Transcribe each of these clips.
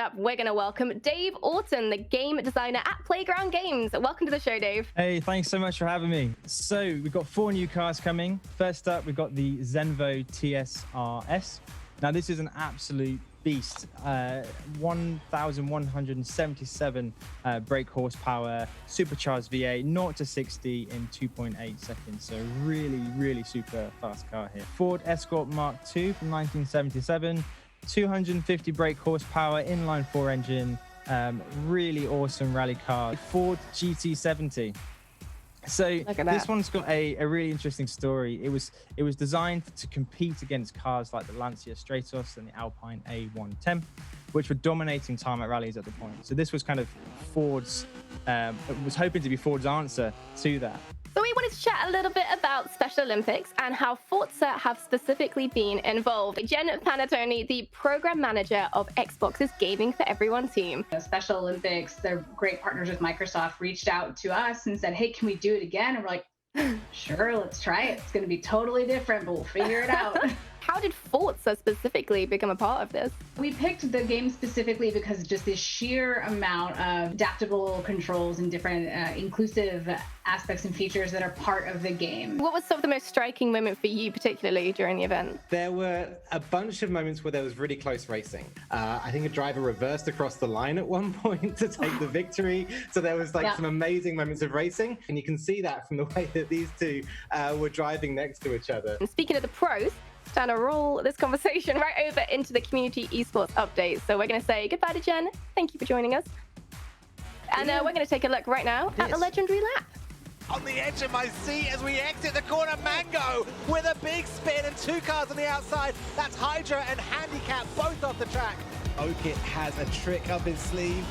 up, we're going to welcome Dave Orton, the game designer at Playground Games. Welcome to the show, Dave. Hey, thanks so much for having me. So we've got 4 new cars coming. First up, we've got the Zenvo TSRS. Now, this is an absolute beast. 1,177 brake horsepower, supercharged V8, 0 to 60 in 2.8 seconds. So really, really super fast car here. Ford Escort Mark II from 1977, 250 brake horsepower, inline-4 engine, really awesome rally car. Ford GT70. So this one's got a really interesting story. It was designed to compete against cars like the Lancia Stratos and the Alpine A110, which were dominating time at rallies at the point. So this was kind of Ford's, was hoping to be Ford's answer to that. So we wanted to chat a little bit about Special Olympics and how Forza have specifically been involved. Jen Panettone, the program manager of Xbox's Gaming for Everyone team. Special Olympics, they're great partners with Microsoft, reached out to us and said, hey, can we do it again? And we're like, sure, let's try it. It's going to be totally different, but we'll figure it out. How did Forza specifically become a part of this? We picked the game specifically because just the sheer amount of adaptable controls and different inclusive aspects and features that are part of the game. What was sort of the most striking moment for you, particularly during the event? There were a bunch of moments where there was really close racing. I think a driver reversed across the line at one point to take the victory. So there was some amazing moments of racing. And you can see that from the way that these two were driving next to each other. And speaking of the pros, it's time to roll this conversation right over into the community esports update. So we're going to say goodbye to Jen. Thank you for joining us. And we're going to take a look right now at the legendary lap. On the edge of my seat as we exit the corner, Mango with a big spin and 2 cars on the outside. That's Hydra and Handicap both off the track. Okit has a trick up his sleeve.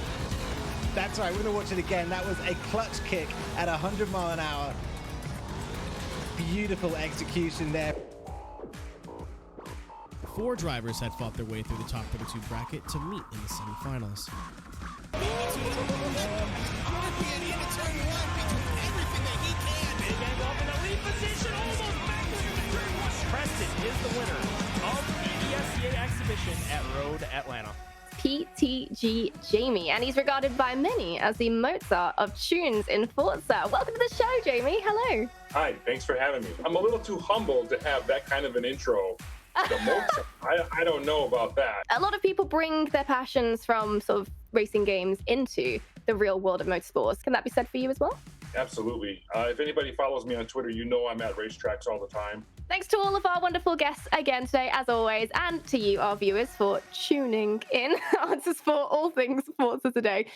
That's right, we're going to watch it again. That was a clutch kick at 100 mile an hour. Beautiful execution there. 4 drivers had fought their way through the top 32 bracket to meet in the semifinals. Preston is the winner of the ESCA exhibition at Road Atlanta. PTG Jamie, and he's regarded by many as the Mozart of tunes in Forza. Welcome to the show, Jamie. Hello. Hi, thanks for having me. I'm a little too humbled to have that kind of an intro. The Mozart, I don't know about that. A lot of people bring their passions from sort of racing games into the real world of motorsports. Can that be said for you as well? Absolutely. If anybody follows me on Twitter, you know I'm at racetracks all the time. Thanks to all of our wonderful guests again today, as always, and to you, our viewers, for tuning in. Answers for all things Forza today.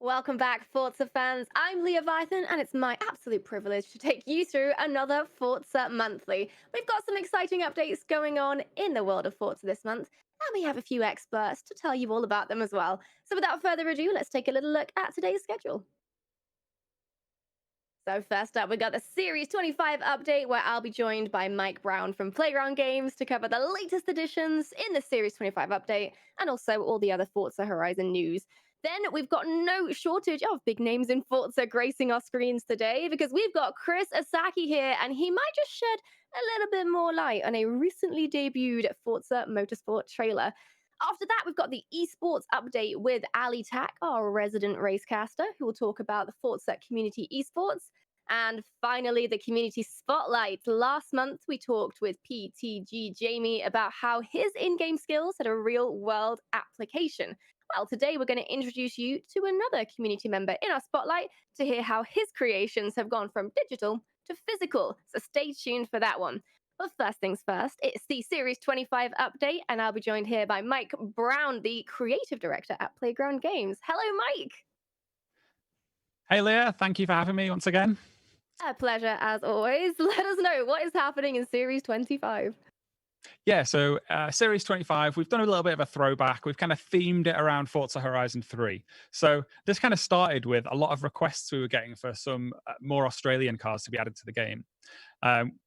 Welcome back, Forza fans. I'm Leah Vython, and it's my absolute privilege to take you through another Forza Monthly. We've got some exciting updates going on in the world of Forza this month, and we have a few experts to tell you all about them as well. So without further ado, let's take a little look at today's schedule. So first up, we got the Series 25 update, where I'll be joined by Mike Brown from Playground Games to cover the latest additions in the Series 25 update, and also all the other Forza Horizon news. Then we've got no shortage of big names in Forza gracing our screens today, because we've got Chris Asaki here, and he might just shed a little bit more light on a recently debuted Forza Motorsport trailer. After that, we've got the Esports update with Ali Tak, our resident racecaster, who will talk about the Forza community esports. And finally, the community spotlight. Last month, we talked with PTG Jamie about how his in-game skills had a real-world application. Well, today we're going to introduce you to another community member in our spotlight to hear how his creations have gone from digital to physical. So stay tuned for that one. But first things first, it's the Series 25 update, and I'll be joined here by Mike Brown, the creative director at Playground Games. Hello, Mike. Hey, Leah. Thank you for having me once again. A pleasure, as always. Let us know what is happening in Series 25. Yeah, so Series 25, we've done a little bit of a throwback. We've kind of themed it around Forza Horizon 3. So this kind of started with a lot of requests we were getting for some more Australian cars to be added to the game.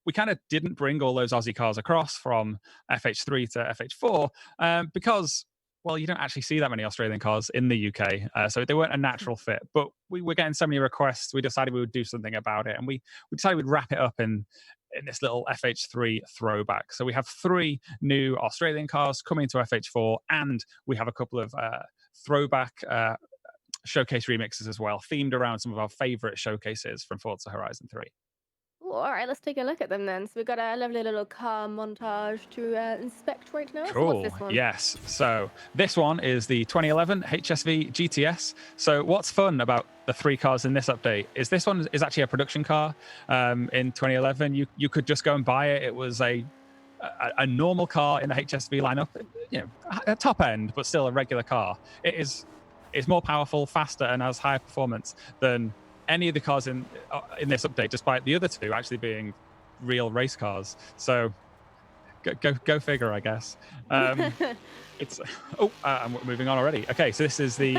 We kind of didn't bring all those Aussie cars across from FH3 to FH4 because, well, you don't actually see that many Australian cars in the UK. So they weren't a natural fit. But we were getting so many requests, we decided we would do something about it. And we decided we'd wrap it up in in this little FH3 throwback. So we have 3 new Australian cars coming to FH4, and we have a couple of throwback showcase remixes as well, themed around some of our favorite showcases from Forza Horizon 3. Ooh, all right, let's take a look at them then. So we've got a lovely little car montage to inspect right now. So what's Cool. this one? Yes. So this one is the 2011 HSV GTS. So what's fun about the 3 cars in this update is this one is actually a production car. In 2011, you could just go and buy it. It was a normal car in the HSV lineup, a top end, but still a regular car. It's more powerful, faster, and has higher performance than any of the cars in this update, despite the other 2 actually being real race cars. So go figure, I guess. It's I'm moving on already. Okay, so this is the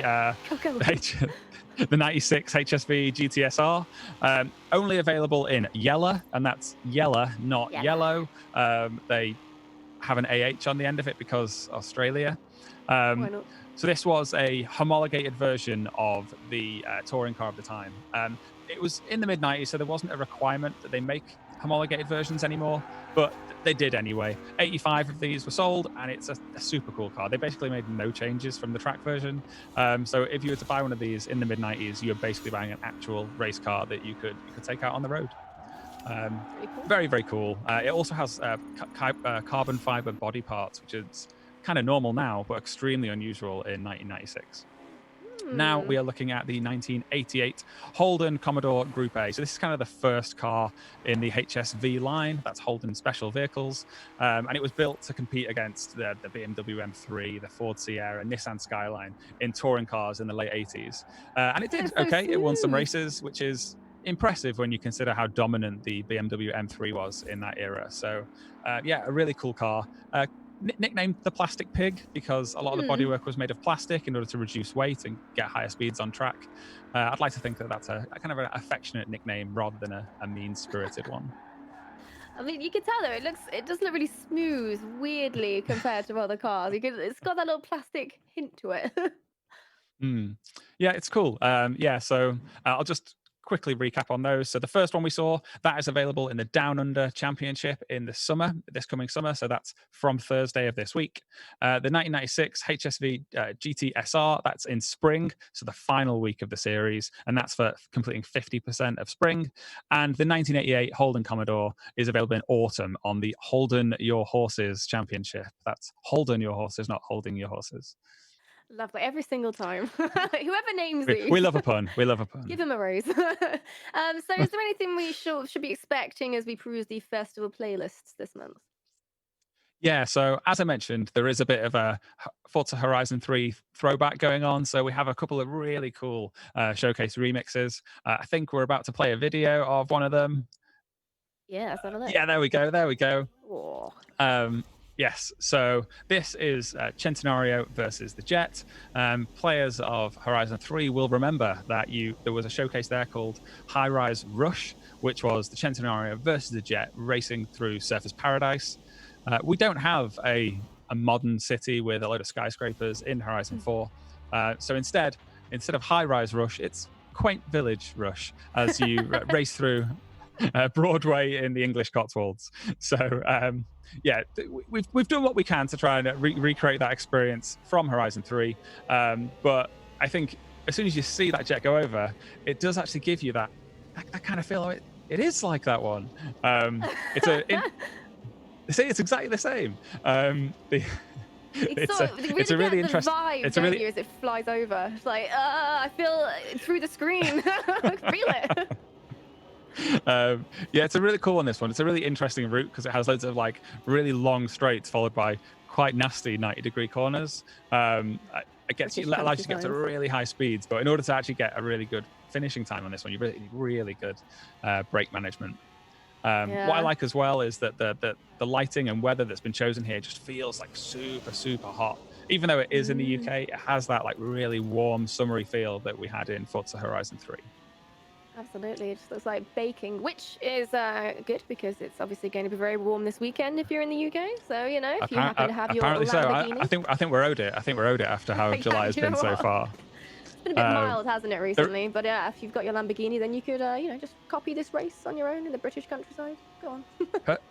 the 96 HSV GTSR, only available in yellow, and that's yellow, not yellow. They have an AH on the end of it because Australia. Why not? So this was a homologated version of the touring car of the time. It was in the mid-90s, so there wasn't a requirement that they make homologated versions anymore, but they did anyway. 85 of these were sold, and it's a super cool car. They basically made no changes from the track version. So if you were to buy one of these in the mid-90s, you're basically buying an actual race car that you could take out on the road. Very, very cool. It also has carbon fiber body parts, which is kind of normal now, but extremely unusual in 1996. Now we are looking at the 1988 Holden Commodore Group A. So this is kind of the first car in the HSV line. That's Holden Special Vehicles. And it was built to compete against the BMW M3, the Ford Sierra, Nissan Skyline in touring cars in the late 80s. And it did okay. It won some races, which is impressive when you consider how dominant the BMW M3 was in that era. So yeah, a really cool car. Nicknamed the Plastic Pig because a lot of the bodywork was made of plastic in order to reduce weight and get higher speeds on track. I'd like to think that that's a kind of an affectionate nickname rather than a mean-spirited one. I mean, you can tell though, it does look really smooth, weirdly, compared to other cars. It's got that little plastic hint to it. Yeah, it's cool. Yeah, so I'll just quickly recap on those. So the first one we saw, that is available in the Down Under Championship in the summer, this coming summer. So that's from Thursday of this week. The 1996 HSV GT-SR, that's in spring. So the final week of the series. And that's for completing 50% of spring. And the 1988 Holden Commodore is available in autumn on the Holden Your Horses Championship. That's Holden Your Horses, not Holding Your Horses. Lovely, every single time. Whoever names these. We love a pun. We love a pun. Give him a raise. So is there anything we should be expecting as we peruse the festival playlists this month? Yeah, so as I mentioned, there is a bit of a Forza Horizon 3 throwback going on. So we have a couple of really cool showcase remixes. I think we're about to play a video of one of them. Yeah, let's have a look. Yeah, there we go. There we go. Oh. Yes, so this is Centenario versus the Jet. Players of Horizon 3 will remember that there was a showcase there called High Rise Rush, which was the Centenario versus the Jet racing through Surfers Paradise. We don't have a modern city with a load of skyscrapers in Horizon 4. So instead of High Rise Rush, it's Quaint Village Rush as you race through Broadway in the English Cotswolds. So yeah, we've done what we can to try and recreate that experience from Horizon 3. But I think as soon as you see that jet go over, it does actually give you that kind of feel. It is like that one. It's exactly the same. It's a really interesting vibe, as it flies over. It's like I feel through the screen. I feel it. Yeah, it's a really cool one, this one. It's a really interesting route because it has loads of like really long straights followed by quite nasty 90-degree corners. It allows you to get to really high speeds, but in order to actually get a really good finishing time on this one, you really need really good brake management. What I like as well is that the lighting and weather that's been chosen here just feels like super hot. Even though it is in the UK, it has that like really warm summery feel that we had in Forza Horizon 3. Absolutely, it just looks like baking, which is good because it's obviously going to be very warm this weekend if you're in the UK. So if you happen to have your apparently so. Lamborghini. I think we're owed it. I think we're owed it after how July has been so far. It's been a bit Um, mild, hasn't it, recently? But yeah, if you've got your Lamborghini, then you could, just copy this race on your own in the British countryside. Go on.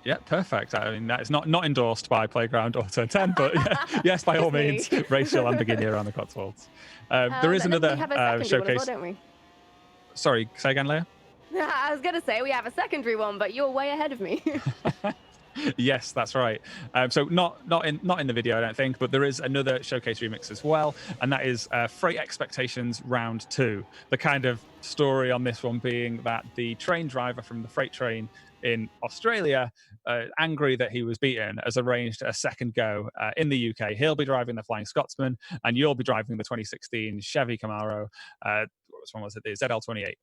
Yeah, perfect. I mean, that is not endorsed by Playground or Turn 10, but yeah, yes, by all Just me. means, race your Lamborghini around the Cotswolds. There is And then we another have a secondary one as well, showcase. don't we? Sorry, say again, Leia? I was going to say we have a secondary one, but you're way ahead of me. Yes, that's right. So not in the video, I don't think, but there is another showcase remix as well, and that is Freight Expectations Round 2. The kind of story on this one being that the train driver from the freight train in Australia, angry that he was beaten, has arranged a second go in the UK. He'll be driving the Flying Scotsman, and you'll be driving the 2016 Chevy Camaro. What one was it? The ZL28.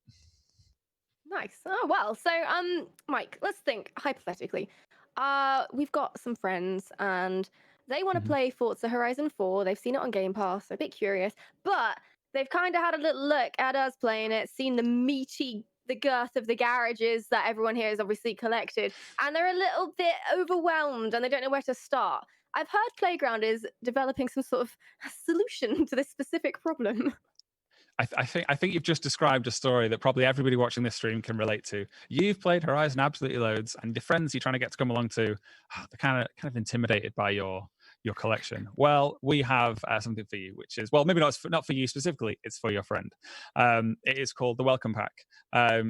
Nice. Oh, well. So, Mike, let's think hypothetically. We've got some friends and they want to play Forza Horizon 4. They've seen it on Game Pass. They're a bit curious, but they've kind of had a little look at us playing it, seen the girth of the garages that everyone here has obviously collected, and they're a little bit overwhelmed and they don't know where to start. I've heard Playground is developing some sort of solution to this specific problem. I think you've just described a story that probably everybody watching this stream can relate to. You've played Horizon absolutely loads, and the friends you're trying to get to come along to, they're kind of intimidated by your collection. Well, we have something for you, which is, well, maybe not for you specifically, it's for your friend. It is called the Welcome Pack.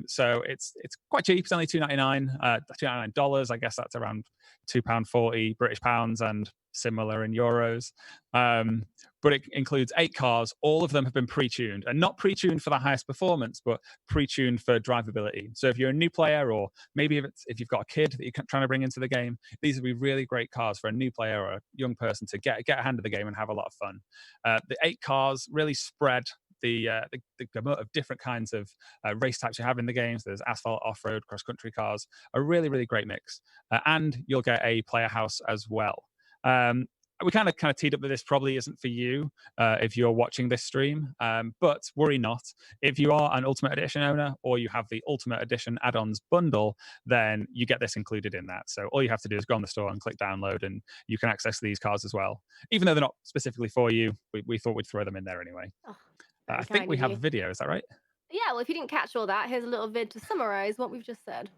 So it's quite cheap. It's only $2.99. I guess that's around £2.40 British pounds and similar in euros. But it includes 8 cars. All of them have been pre-tuned, and not pre-tuned for the highest performance, but pre-tuned for drivability. So if you're a new player, or maybe if you've got a kid that you're trying to bring into the game, these would be really great cars for a new player or a young person to get a hand of the game and have a lot of fun. The 8 cars really spread the amount of different kinds of race types you have in the games. There's asphalt, off-road, cross-country cars, a really, really great mix. And you'll get a player house as well. We kind of teed up that this probably isn't for you if you're watching this stream, but worry not. If you are an Ultimate Edition owner, or you have the Ultimate Edition add-ons bundle, then you get this included in that. So all you have to do is go on the store and click download, and you can access these cars as well. Even though they're not specifically for you, we thought we'd throw them in there anyway. Oh, I think we have a video, is that right? Yeah, well, if you didn't catch all that, here's a little vid to summarize what we've just said.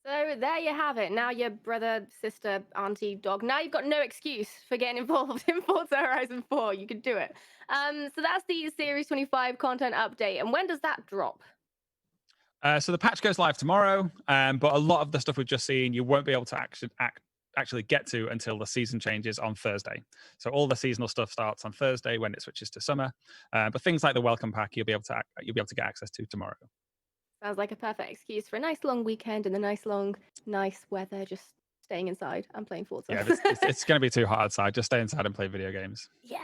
So there you have it. Now your brother, sister, auntie, dog. Now you've got no excuse for getting involved in Forza Horizon 4. You can do it. So that's the Series 25 content update. And when does that drop? So the patch goes live tomorrow, but a lot of the stuff we've just seen, you won't be able to actually get to until the season changes on Thursday. So all the seasonal stuff starts on Thursday when it switches to summer. But things like the Welcome Pack, you'll be able to get access to tomorrow. Sounds like a perfect excuse for a nice long weekend and the nice weather, just staying inside and playing Forza. Yeah, it's going to be too hot outside. Just stay inside and play video games. Yeah,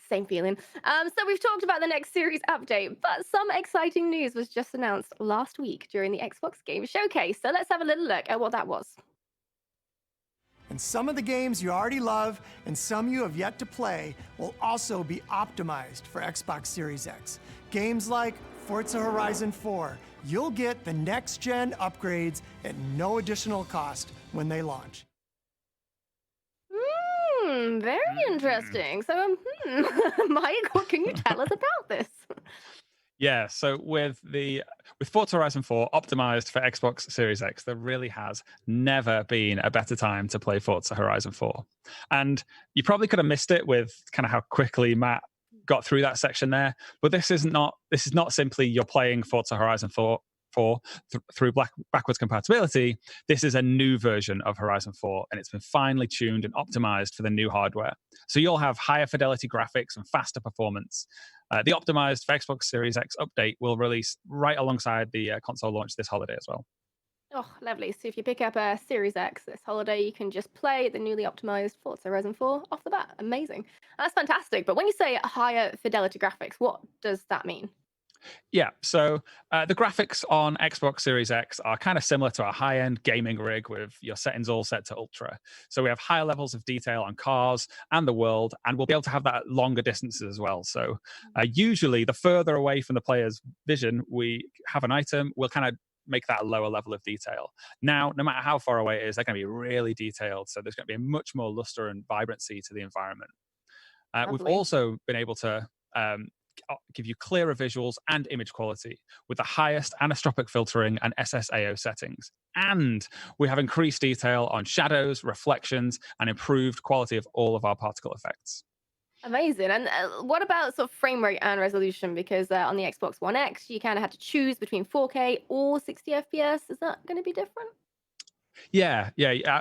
same feeling. So we've talked about the next series update, but some exciting news was just announced last week during the Xbox Game Showcase. So let's have a little look at what that was. And some of the games you already love and some you have yet to play will also be optimized for Xbox Series X. Games like Forza Horizon 4, you'll get the next-gen upgrades at no additional cost when they launch. Very interesting. So, Mike, what can you tell us about this? Yeah, so with Forza Horizon 4 optimized for Xbox Series X, there really has never been a better time to play Forza Horizon 4. And you probably could have missed it with kind of how quickly Matt got through that section there, but this is not simply you're playing Forza Horizon 4 4 through backwards compatibility, this is a new version of Horizon 4, and it's been finely tuned and optimized for the new hardware. So you'll have higher fidelity graphics and faster performance. The optimized for Xbox Series X update will release right alongside the console launch this holiday as well. Oh, lovely. So if you pick up a Series X this holiday, you can just play the newly optimized Forza Horizon 4 off the bat. Amazing. That's fantastic. But when you say higher fidelity graphics, what does that mean? Yeah, so the graphics on Xbox Series X are kind of similar to a high-end gaming rig with your settings all set to ultra. So we have higher levels of detail on cars and the world, and we'll be able to have that at longer distances as well. So usually, the further away from the player's vision we have an item, we'll kind of make that a lower level of detail. Now, no matter how far away it is, they're going to be really detailed. So there's going to be a much more luster and vibrancy to the environment. We've also been able to give you clearer visuals and image quality with the highest anisotropic filtering and SSAO settings. And we have increased detail on shadows, reflections, and improved quality of all of our particle effects. Amazing. And what about sort of frame rate and resolution? Because on the Xbox One X, you kind of had to choose between 4K or 60 FPS. Is that going to be different? Yeah,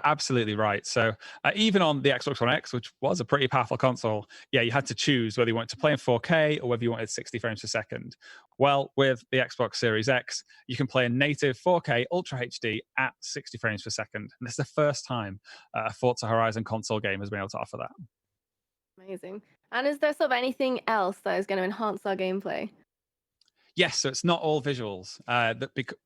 absolutely right. So even on the Xbox One X, which was a pretty powerful console, you had to choose whether you wanted to play in 4K or whether you wanted 60 frames per second. Well, with the Xbox Series X, you can play in native 4K Ultra HD at 60 frames per second. And this is the first time a Forza Horizon console game has been able to offer that. Amazing. And is there sort of anything else that is going to enhance our gameplay? Yes, so it's not all visuals.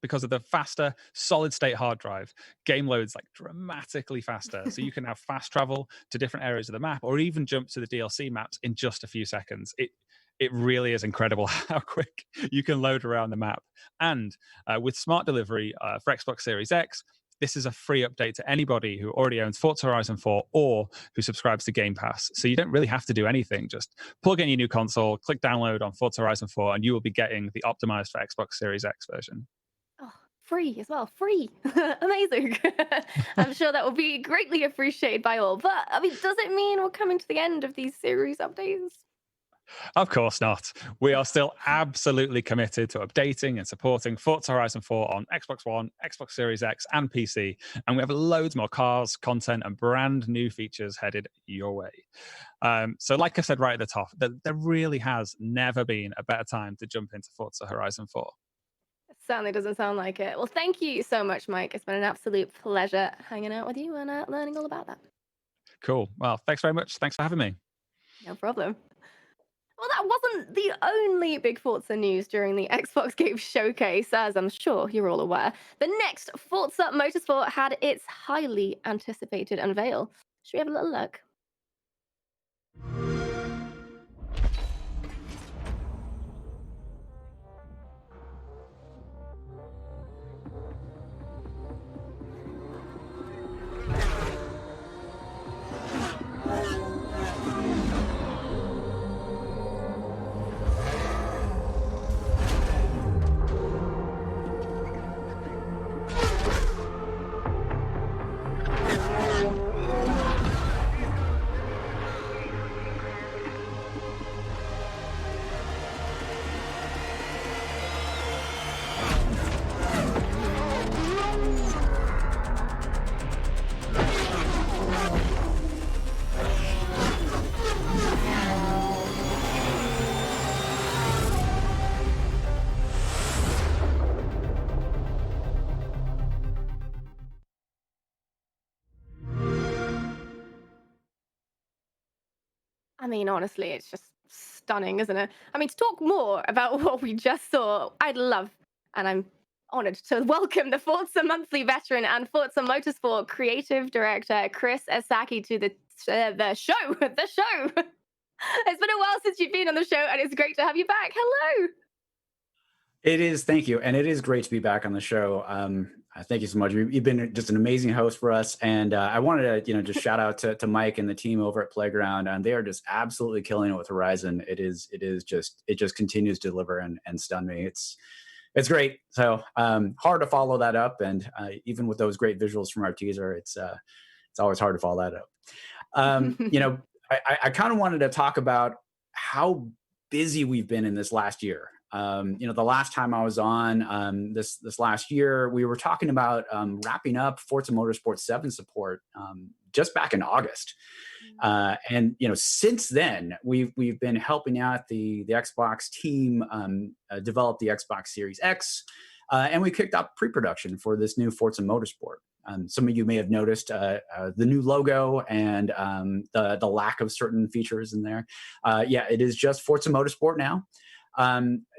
Because of the faster solid-state hard drive, game loads like dramatically faster. So you can have fast travel to different areas of the map, or even jump to the DLC maps in just a few seconds. It really is incredible how quick you can load around the map. And with smart delivery for Xbox Series X, this is a free update to anybody who already owns Forza Horizon 4 or who subscribes to Game Pass. So you don't really have to do anything. Just plug in your new console, click download on Forza Horizon 4, and you will be getting the optimized for Xbox Series X version. Oh, free as well. Free. Amazing. I'm sure that will be greatly appreciated by all. But, I mean, does it mean we're coming to the end of these series updates? Of course not. We are still absolutely committed to updating and supporting Forza Horizon 4 on Xbox One, Xbox Series X, and PC. And we have loads more cars, content, and brand new features headed your way. So like I said right at the top, there really has never been a better time to jump into Forza Horizon 4. It certainly doesn't sound like it. Well, thank you so much, Mike. It's been an absolute pleasure hanging out with you and learning all about that. Cool. Well, thanks very much. Thanks for having me. No problem. Well, that wasn't the only big Forza news during the Xbox Game Showcase, as I'm sure you're all aware. The next Forza Motorsport had its highly anticipated unveil. Should we have a little look? I mean, honestly, it's just stunning, isn't it? I mean, to talk more about what we just saw, I'd love, and I'm honored to welcome the Forza Monthly veteran and Forza Motorsport creative director Chris Esaki to the show. The show. It's been a while since you've been on the show, and it's great to have you back. Hello. It is. Thank you. And it is great to be back on the show. Thank you so much. You've been just an amazing host for us. And I wanted to, just shout out to Mike and the team over at Playground. And they are just absolutely killing it with Horizon. It just continues to deliver and stun me. It's great. So hard to follow that up. And even with those great visuals from our teaser, it's always hard to follow that up. I kind of wanted to talk about how busy we've been in this last year. The last time I was on this last year, we were talking about wrapping up Forza Motorsport 7 support just back in August. And since then, we've been helping out the Xbox team develop the Xbox Series X, and we kicked off pre-production for this new Forza Motorsport. Some of you may have noticed the new logo and the lack of certain features in there. Yeah, it is just Forza Motorsport now.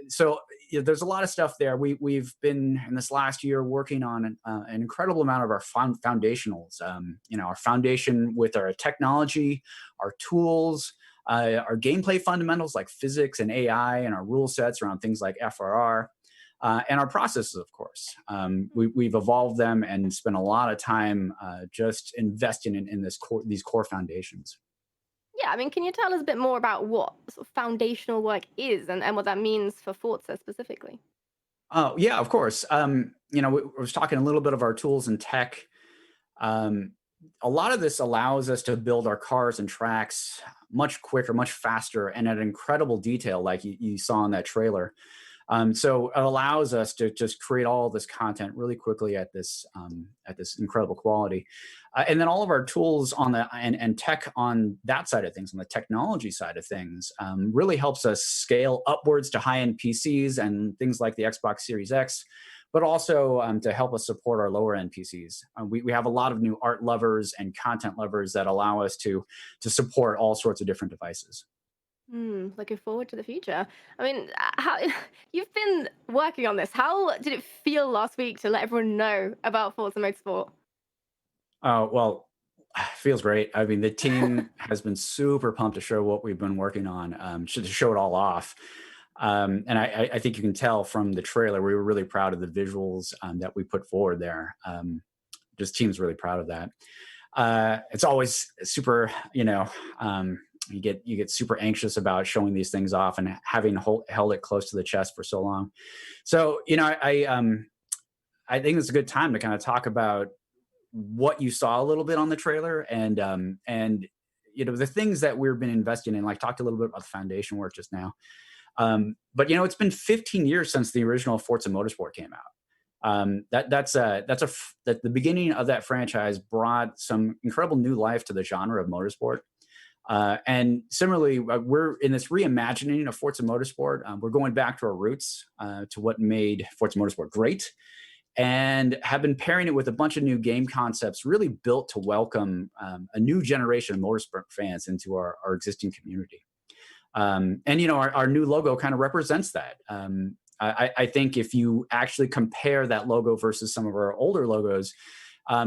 So there's a lot of stuff there. We've been in this last year working on an incredible amount of our foundationals. Our foundation with our technology, our tools, our gameplay fundamentals like physics and AI, and our rule sets around things like FRR. And our processes, of course. We've evolved them and spent a lot of time just investing in these core foundations. Yeah, I mean, can you tell us a bit more about what sort of foundational work is and what that means for Forza specifically? Oh, yeah, of course. We was talking a little bit of our tools and tech. A lot of this allows us to build our cars and tracks much quicker, much faster, and at incredible detail, like you saw in that trailer. So it allows us to just create all this content really quickly at this incredible quality. And then all of our tools on and tech on that side of things, on the technology side of things, really helps us scale upwards to high-end PCs and things like the Xbox Series X, but also to help us support our lower-end PCs. We have a lot of new art levers and content levers that allow us to support all sorts of different devices. Looking forward to the future. I mean, how you've been working on this? How did it feel last week to let everyone know about Forza Motorsport? Well, feels great. I mean, the team has been super pumped to show what we've been working on, to show it all off. And I think you can tell from the trailer, we were really proud of the visuals that we put forward there. Just team's really proud of that. It's always super, you get super anxious about showing these things off and having held it close to the chest for so long. So, I think it's a good time to kind of talk about what you saw a little bit on the trailer and the things that we've been investing in. Like, talked a little bit about the foundation work just now. But it's been 15 years since the original Forza Motorsport came out. That's the beginning of that franchise brought some incredible new life to the genre of motorsport. And similarly, we're in this reimagining of Forza Motorsport. We're going back to our roots, to what made Forza Motorsport great, and have been pairing it with a bunch of new game concepts really built to welcome a new generation of motorsport fans into our existing community. And our new logo kind of represents that. I think if you actually compare that logo versus some of our older logos,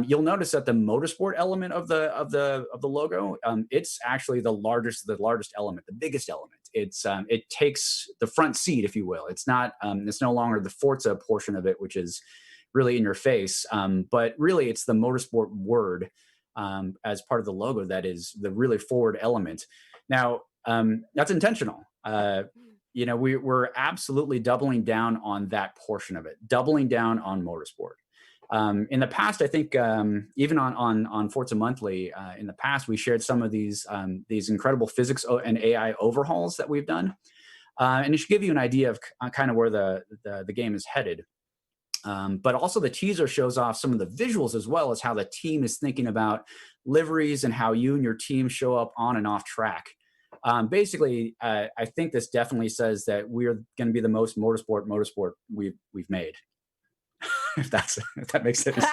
you'll notice that the motorsport element of the logo, it's actually the largest element, the biggest element. It takes the front seat, if you will. It's no longer the Forza portion of it, which is really in your face. But really, it's the motorsport word as part of the logo that is the really forward element. Now, that's intentional. We're absolutely doubling down on that portion of it, doubling down on motorsport. In the past, I think even on Forza Monthly, in the past, we shared some of these incredible physics and AI overhauls that we've done. And it should give you an idea of kind of where the game is headed. But also the teaser shows off some of the visuals as well as how the team is thinking about liveries and how you and your team show up on and off track. Basically, I think this definitely says that we're going to be the most motorsport we've made. if that makes sense.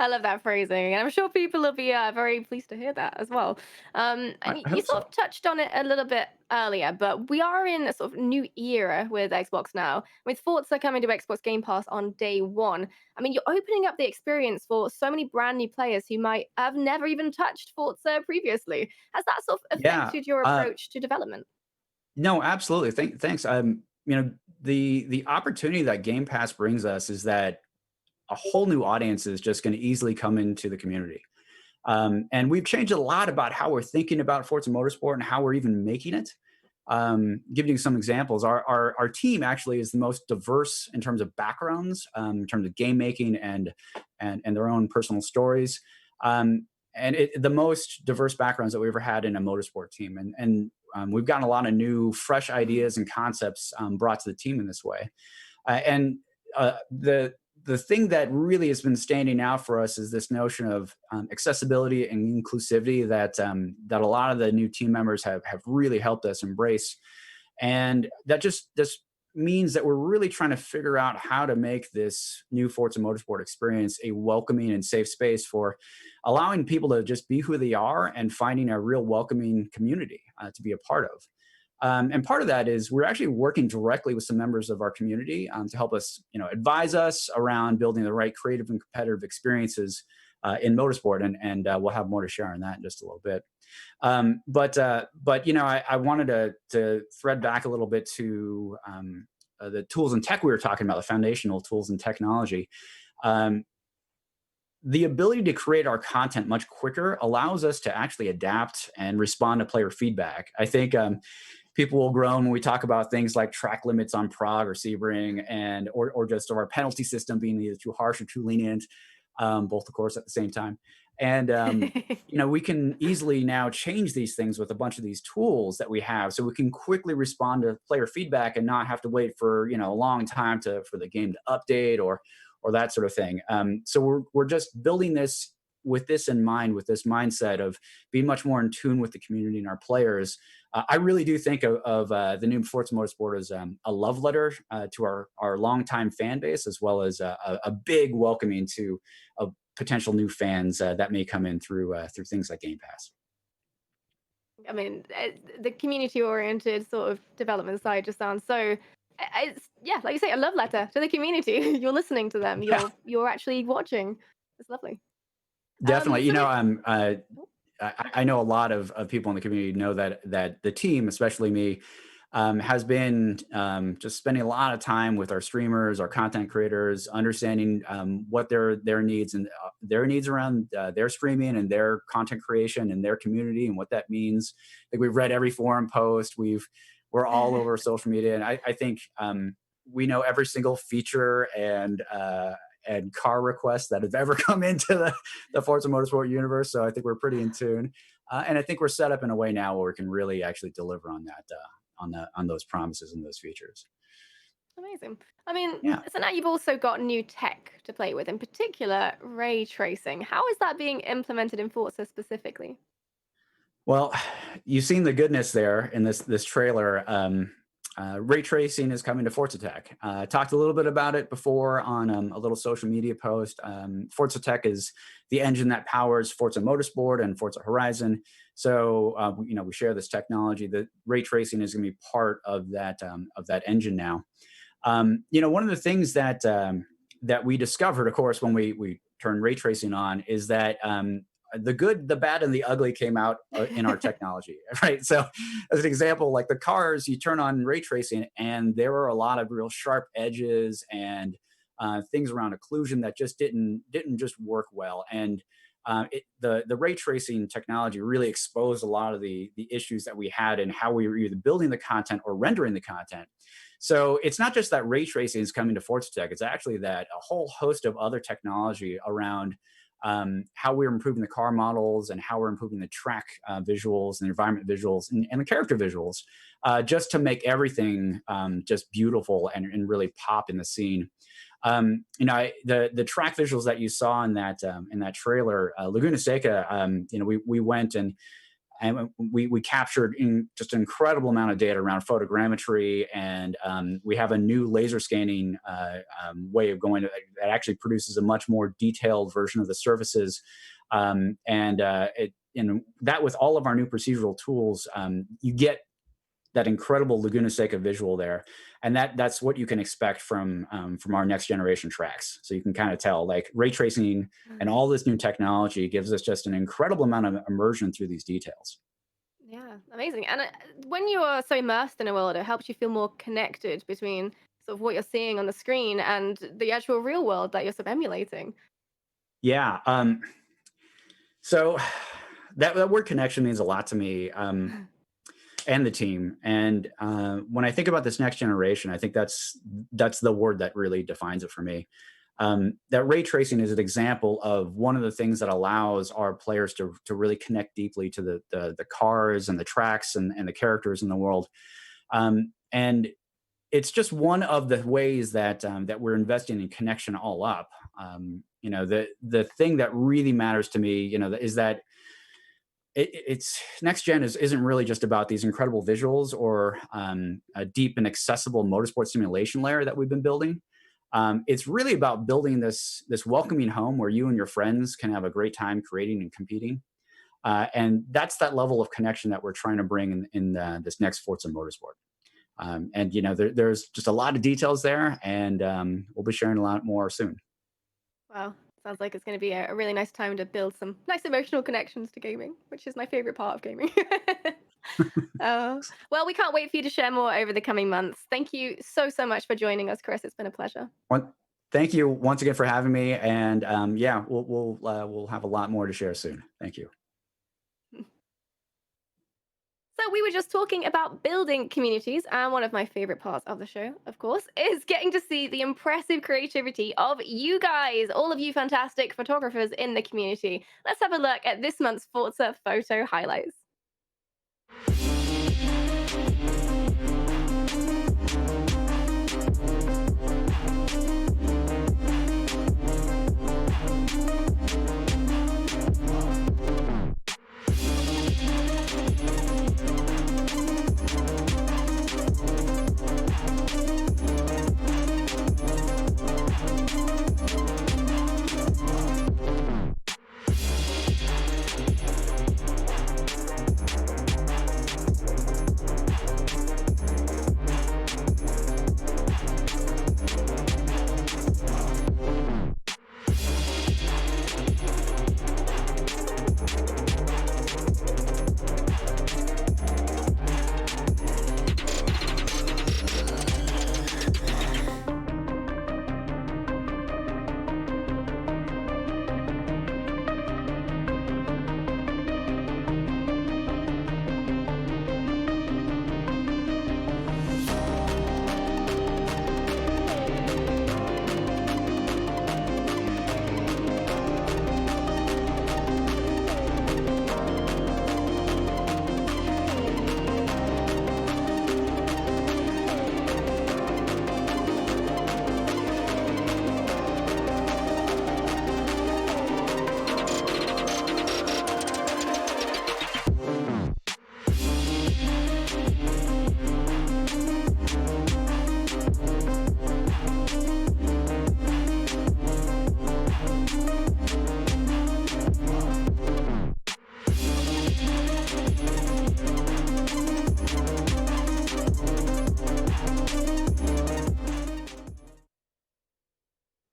I love that phrasing, and I'm sure people will be very pleased to hear that as well. And you sort of touched on it a little bit earlier, but we are in a sort of new era with Xbox now, with Forza coming to Xbox Game Pass on day one. I mean, you're opening up the experience for so many brand new players who might have never even touched Forza previously. Has that sort of affected your approach to development? No, absolutely. Thanks. The opportunity that Game Pass brings us is that a whole new audience is just going to easily come into the community. And we've changed a lot about how we're thinking about Forza Motorsport and how we're even making it. Giving you some examples, our team actually is the most diverse in terms of backgrounds, in terms of game making and their own personal stories. And the most diverse backgrounds that we ever had in a motorsport team. And we've gotten a lot of new, fresh ideas and concepts brought to the team in this way. And the thing that really has been standing out for us is this notion of accessibility and inclusivity that a lot of the new team members have really helped us embrace. And that just means that we're really trying to figure out how to make this new Forza Motorsport experience a welcoming and safe space for allowing people to just be who they are and finding a real welcoming community to be a part of. And part of that is we're actually working directly with some members of our community to help us, advise us around building the right creative and competitive experiences in motorsport. And we'll have more to share on that in just a little bit. But I wanted to thread back a little bit to the tools and tech we were talking about, the foundational tools and technology. The ability to create our content much quicker allows us to actually adapt and respond to player feedback. I think people will groan when we talk about things like track limits on Prague or Sebring, and or just our penalty system being either too harsh or too lenient, both of course at the same time. And we can easily now change these things with a bunch of these tools that we have, so we can quickly respond to player feedback and not have to wait for a long time for the game to update or that sort of thing. So we're just building this with this in mind, with this mindset of being much more in tune with the community and our players. I really do think of the new Forza Motorsport as a love letter to our longtime fan base, as well as a big welcoming to potential new fans that may come in through things like Game Pass. I mean, the community-oriented sort of development side just sounds so. It's like you say, a love letter to the community. You're listening to them. You're actually watching. It's lovely. Definitely. I know a lot of people in the community know that the team, especially me, has been just spending a lot of time with our streamers, our content creators, understanding what their needs and their needs around their streaming and their content creation and their community and what that means. I think we've read every forum post. We're all over social media, and I think we know every single feature and car requests that have ever come into the Forza Motorsport universe. So I think we're pretty in tune, and I think we're set up in a way now where we can really actually deliver on that. On those promises and those features. Amazing. I mean, so now you've also got new tech to play with, in particular ray tracing. How is that being implemented in Forza specifically? Well, you've seen the goodness there in this trailer. Ray tracing is coming to Forza Tech. Talked a little bit about it before on a little social media post. Forza Tech is the engine that powers Forza Motorsport and Forza Horizon. So we share this technology. The ray tracing is going to be part of that engine now. One of the things that we discovered, of course, when we turned ray tracing on, is that the good, the bad, and the ugly came out in our technology, right? So as an example, like the cars, you turn on ray tracing and there were a lot of real sharp edges and things around occlusion that just didn't just work well. And the ray tracing technology really exposed a lot of the issues that we had in how we were either building the content or rendering the content. So it's not just that ray tracing is coming to Forza Tech, it's actually that a whole host of other technology around how we're improving the car models and how we're improving the track visuals and environment visuals and the character visuals, just to make everything just beautiful and really pop in the scene. The track visuals that you saw in that trailer, Laguna Seca, we went and we captured just an incredible amount of data around photogrammetry, and we have a new laser scanning way of going that actually produces a much more detailed version of the surfaces. That with all of our new procedural tools, you get that incredible Laguna Seca visual there. And that's what you can expect from our next generation tracks. So you can kind of tell, like, ray tracing and all this new technology gives us just an incredible amount of immersion through these details. Yeah, amazing. And when you are so immersed in a world, it helps you feel more connected between sort of what you're seeing on the screen and the actual real world that you're sort of emulating. Yeah. So that word connection means a lot to me. And the team. And when I think about this next generation, I think that's the word that really defines it for me. That ray tracing is an example of one of the things that allows our players to really connect deeply to the cars and the tracks and the characters in the world. And it's just one of the ways that that we're investing in connection all up. You know, the thing that really matters to me, you know, is that it's next gen isn't really just about these incredible visuals or a deep and accessible motorsport simulation layer that we've been building. It's really about building this welcoming home where you and your friends can have a great time creating and competing. And that's that level of connection that we're trying to bring in this next Forza Motorsport. And you know, there's just a lot of details there, and we'll be sharing a lot more soon. Wow. Sounds like it's going to be a really nice time to build some nice emotional connections to gaming, which is my favorite part of gaming. Well, we can't wait for you to share more over the coming months. Thank you so much for joining us, Chris. It's been a pleasure. Thank you once again for having me, and yeah, we'll have a lot more to share soon. Thank you. So we were just talking about building communities, and one of my favorite parts of the show, of course, is getting to see the impressive creativity of you guys, all of you fantastic photographers in the community. Let's have a look at this month's Forza photo highlights.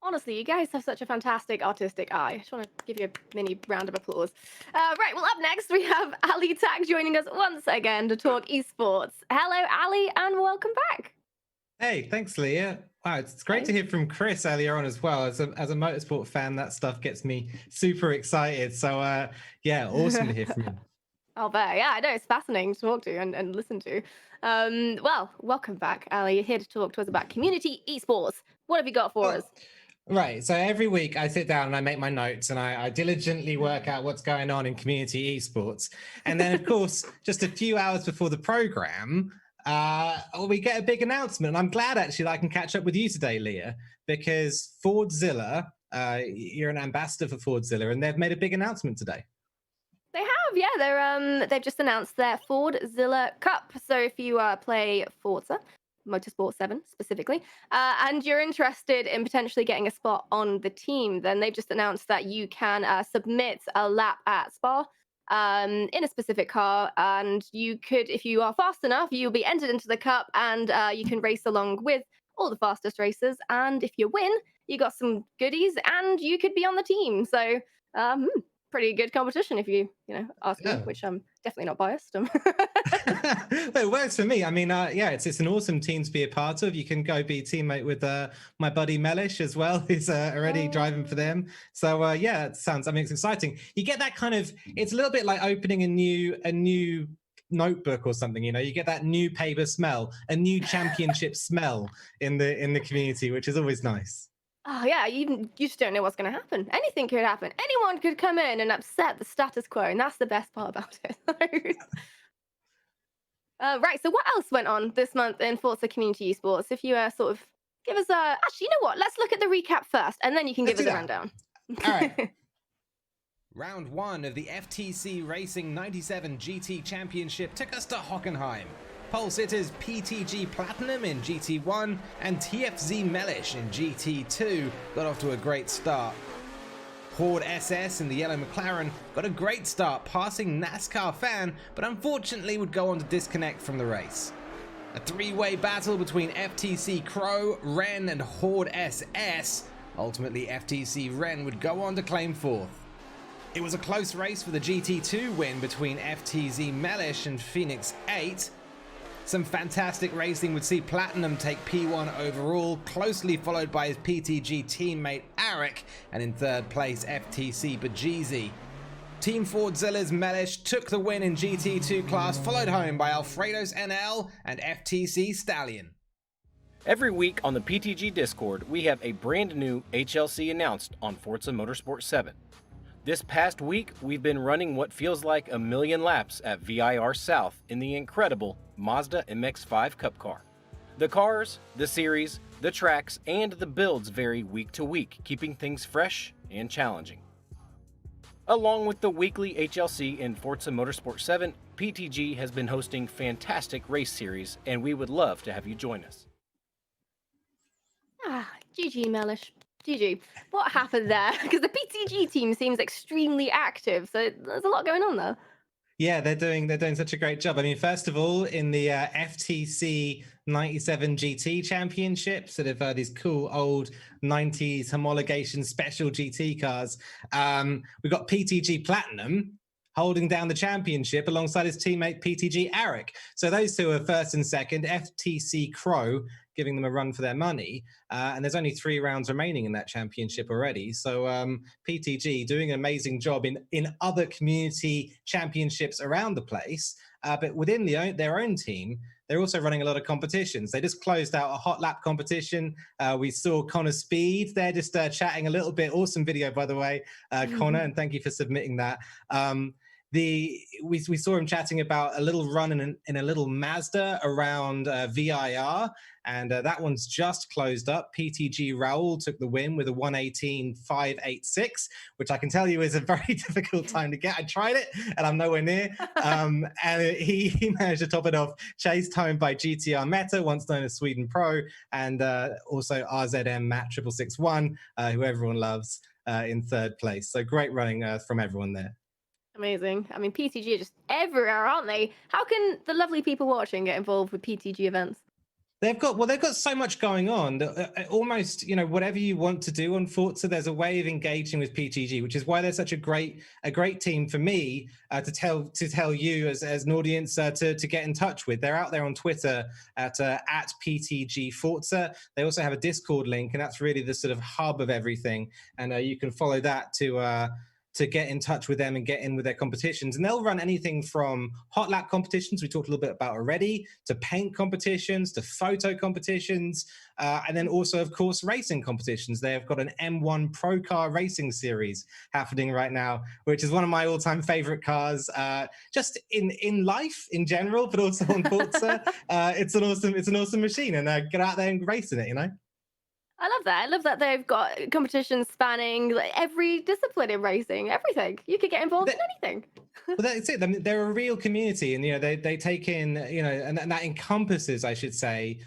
Honestly, you guys have such a fantastic artistic eye. I just want to give you a mini round of applause. Right, well, up next we have Ali Tak joining us once again to talk esports. Hello, Ali, and welcome back. Hey, thanks, Leah. Wow, it's great to hear from Chris earlier on as well. As a motorsport fan, that stuff gets me super excited. So, yeah, awesome to hear from you. I'll bet. Yeah, I know. It's fascinating to talk to and listen to. Well, welcome back, Ali. You're here to talk to us about community esports. What have you got for us? Right. So every week I sit down and I make my notes and I diligently work out what's going on in community esports. And then, of course, just a few hours before the program, we get a big announcement. And I'm glad, actually, that I can catch up with you today, Leah, because Fordzilla, you're an ambassador for Fordzilla, and they've made a big announcement today. They have, yeah. They've just announced their Fordzilla Cup. So if you play Forza Motorsport 7 specifically, and you're interested in potentially getting a spot on the team, then they've just announced that you can submit a lap at Spa in a specific car, and you could, if you are fast enough, you'll be entered into the cup, and you can race along with all the fastest racers, and if you win, you got some goodies, and you could be on the team. So pretty good competition if you ask me, which I'm definitely not biased. Well, it works for me. I mean, yeah, it's an awesome team to be a part of. You can go be teammate with my buddy Mellish as well, who's already driving for them. So yeah, it sounds, I mean, it's exciting. You get that kind of, it's a little bit like opening a new notebook or something, you get that new paper smell, a new championship smell in the community, which is always nice. Oh yeah, you just don't know what's going to happen. Anything could happen. Anyone could come in and upset the status quo, and that's the best part about it. Right. So what else went on this month in Forza Community Esports? If you sort of give us a actually, you know what? Let's look at the recap first, and then you can Let's give us do a that. rundown. All right. Round 1 of the FTC Racing 97 GT Championship took us to Hockenheim. Pole sitters PTG Platinum in GT1 and TFZ Mellish in GT2 got off to a great start. Horde SS in the yellow McLaren got a great start, passing NASCAR Fan, but unfortunately would go on to disconnect from the race. A three-way battle between FTC Crow, Ren and Horde SS. Ultimately, FTC Ren would go on to claim 4th. It was a close race for the GT2 win between FTZ Mellish and Phoenix 8. Some fantastic racing would see Platinum take P1 overall, closely followed by his PTG teammate Arik, and in 3rd place FTC Bajeezy. Team Fordzilla's Mellish took the win in GT2 class, followed home by Alfredo's NL and FTC Stallion. Every week on the PTG Discord, we have a brand new HLC announced on Forza Motorsport 7. This past week, we've been running what feels like a million laps at VIR South in the incredible Mazda MX-5 Cup car. The cars, the series, the tracks, and the builds vary week to week, keeping things fresh and challenging. Along with the weekly HLC in Forza Motorsport 7, PTG has been hosting fantastic race series, and we would love to have you join us. GG Mellish. GG. What happened there? Because the PTG team seems extremely active, so there's a lot going on there. Yeah, they're doing such a great job. I mean, first of all, in the FTC 97 GT Championship, sort of these cool old 90s homologation special GT cars, we've got PTG Platinum holding down the championship alongside his teammate PTG Arik. So those two are 1st and 2nd, FTC Crow giving them a run for their money. And there's only 3 rounds remaining in that championship already. So PTG doing an amazing job in other community championships around the place. But within their own team, they're also running a lot of competitions. They just closed out a hot lap competition. We saw Connor Speed. They're just chatting a little bit. Awesome video, by the way, Connor, and thank you for submitting that. We saw him chatting about a little run in a little Mazda around VIR, and that one's just closed up. PTG Raul took the win with a 1:18.586, which I can tell you is a very difficult time to get. I tried it, and I'm nowhere near. And he managed to top it off, chased home by GTR Meta, once known as Sweden Pro, and also RZM Matt 6661, who everyone loves, in 3rd place. So great running from everyone there. Amazing. I mean, PTG are just everywhere, aren't they? How can the lovely people watching get involved with PTG events? They've got so mumuch going on that almost, whatever you want to do on Forza, there's a way of engaging with PTG, which is why they're such a great team for me to tell you as an audience to get in touch with. They're out there on Twitter at PTG Forza. They also have a Discord link, and that's really the sort of hub of everything. And you can follow that to get in touch with them and get in with their competitions. And they'll run anything from hot lap competitions, we talked a little bit about already, to paint competitions, to photo competitions, and then also, of course, racing competitions. They have got an M1 Pro Car Racing Series happening right now, which is one of my all-time favorite cars, just in life in general, but also on Forza. It's an awesome machine, and get out there and race in it, I love that. I love that they've got competitions spanning every discipline in racing, everything. You could get involved in anything. Well, that's it. I mean, they're a real community, and they take in, and that encompasses, I should say,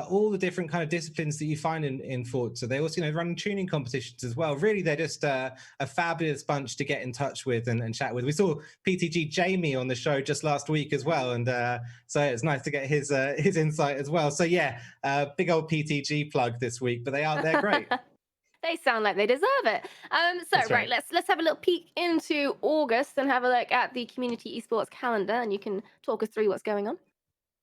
all the different kind of disciplines that you find in Forza. They also, run tuning competitions as well. Really, they're just a fabulous bunch to get in touch with and chat with. We saw PTG Jamie on the show just last week as well, and so it's nice to get his insight as well. So yeah, big old PTG plug this week, but they're great. They sound like they deserve it. Right, let's have a little peek into August and have a look at the community esports calendar, and you can talk us through what's going on.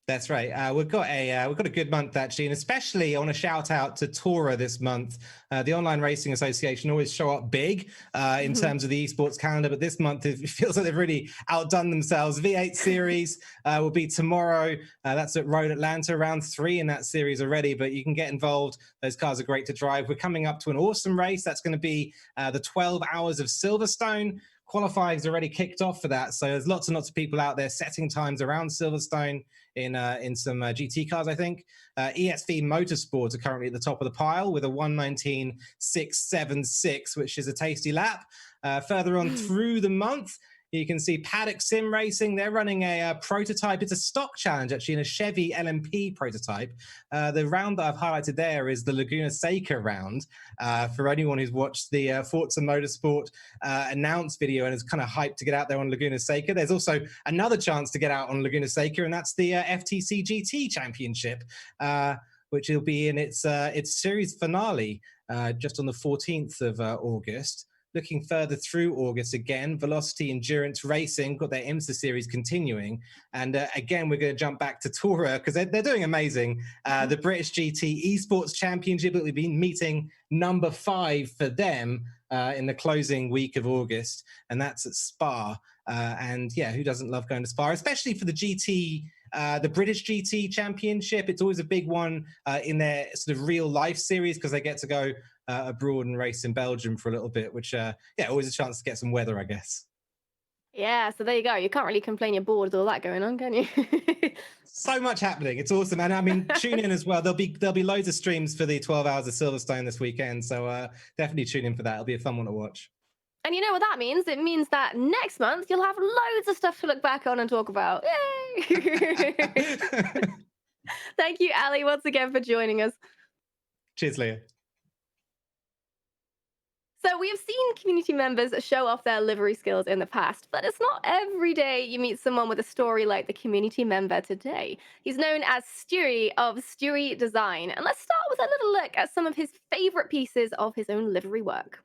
That's right. We've got a good month actually, and especially I want to shout out to Tora this month. The Online Racing Association always show up big in terms of the esports calendar, but this month it feels like they've really outdone themselves. V8 Series will be tomorrow. That's at Road Atlanta, round 3 in that series already, but you can get involved. Those cars are great to drive. We're coming up to an awesome race. That's going to be the 12 Hours of Silverstone. Qualifying's already kicked off for that, so there's lots and lots of people out there setting times around Silverstone in some GT cars, I think. ESV Motorsport are currently at the top of the pile with a 1:19.676, which is a tasty lap. Further on through the month, you can see Paddock Sim Racing. They're running a prototype. It's a stock challenge, actually, in a Chevy LMP prototype. The round that I've highlighted there is the Laguna Seca round. For anyone who's watched the Forza Motorsport announced video and is kind of hyped to get out there on Laguna Seca, there's also another chance to get out on Laguna Seca, and that's the FTC GT Championship, which will be in its series finale just on the 14th of August. Looking further through August again, Velocity Endurance Racing got their IMSA series continuing. And again, we're going to jump back to Tora because they're doing amazing. The British GT Esports Championship will be meeting number 5 for them in the closing week of August. And that's at Spa. And yeah, who doesn't love going to Spa, especially for the GT, the British GT Championship. It's always a big one in their sort of real life series because they get to go abroad and race in Belgium for a little bit, which, always a chance to get some weather, I guess. Yeah, so there you go. You can't really complain you're bored with all that going on, can you? So much happening. It's awesome. And I mean, tune in as well. There'll be loads of streams for the 12 Hours of Silverstone this weekend. So definitely tune in for that. It'll be a fun one to watch. And you know what that means? It means that next month you'll have loads of stuff to look back on and talk about. Yay! Thank you, Ali, once again for joining us. Cheers, Leah. So we have seen community members show off their livery skills in the past, but it's not every day you meet someone with a story like the community member today. He's known as Stuii of Stuii Design, and let's start with a little look at some of his favorite pieces of his own livery work.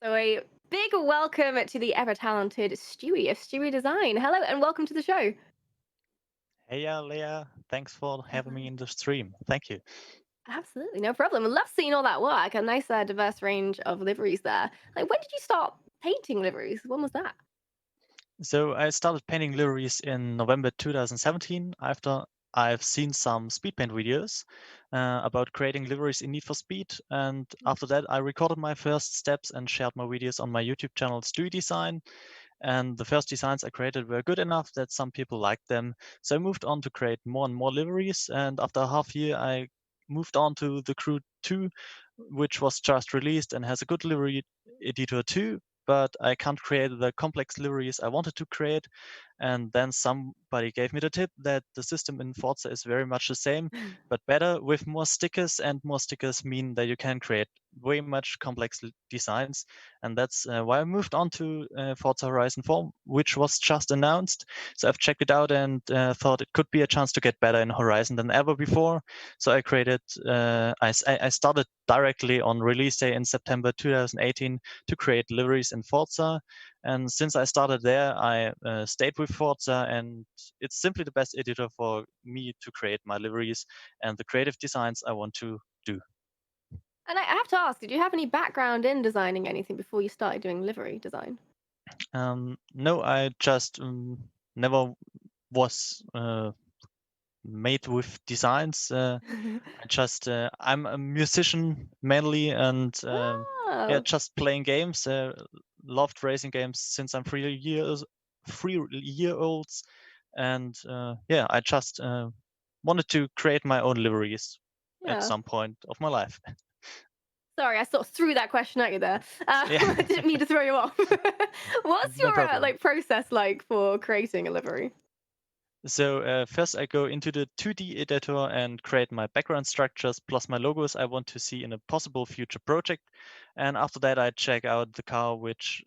So a big welcome to the ever-talented Stuii of Stuii Design. Hello and welcome to the show. Hey, Leah. Thanks for having me in the stream. Thank you. Absolutely, no problem. I love seeing all that work. A nice diverse range of liveries there. Like, when did you start painting liveries? When was that? So I started painting liveries in November 2017 after I've seen some speed paint videos about creating liveries in Need for Speed. And after that, I recorded my first steps and shared my videos on my YouTube channel, Stuii Design. And the first designs I created were good enough that some people liked them. So I moved on to create more and more liveries. And after a half year, I moved on to the Crew 2, which was just released and has a good livery editor too. But I can't create the complex liveries I wanted to create. And then somebody gave me the tip that the system in Forza is very much the same, but better with more stickers. And more stickers mean that you can create way much complex designs. And that's why I moved on to Forza Horizon 4, which was just announced. So I've checked it out and thought it could be a chance to get better in Horizon than ever before. So I created, I started directly on release day in September 2018 to create liveries in Forza. And since I started there, I stayed with Forza, and it's simply the best editor for me to create my liveries and the creative designs I want to do. And I have to ask, did you have any background in designing anything before you started doing livery design? No, I just never was made with designs. I'm a musician mainly, and Oh. just playing games. Loved racing games since I'm 3 year olds, and I just wanted to create my own liveries at Yeah. some point of my life. Sorry, I sort of threw that question at you there. Yeah. I didn't mean to throw you off. What's No your problem. process like for creating a livery? So first I go into the 2D editor and create my background structures plus my logos I want to see in a possible future project. And after that I check out the car which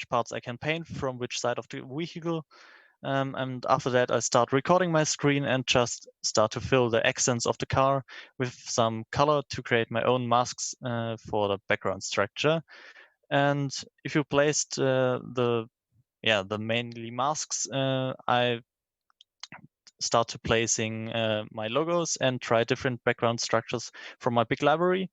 parts I can paint from which side of the vehicle. And after that I start recording my screen and just start to fill the accents of the car with some color to create my own masks for the background structure. And if you placed the mainly masks, I start to placing my logos and try different background structures from my big library.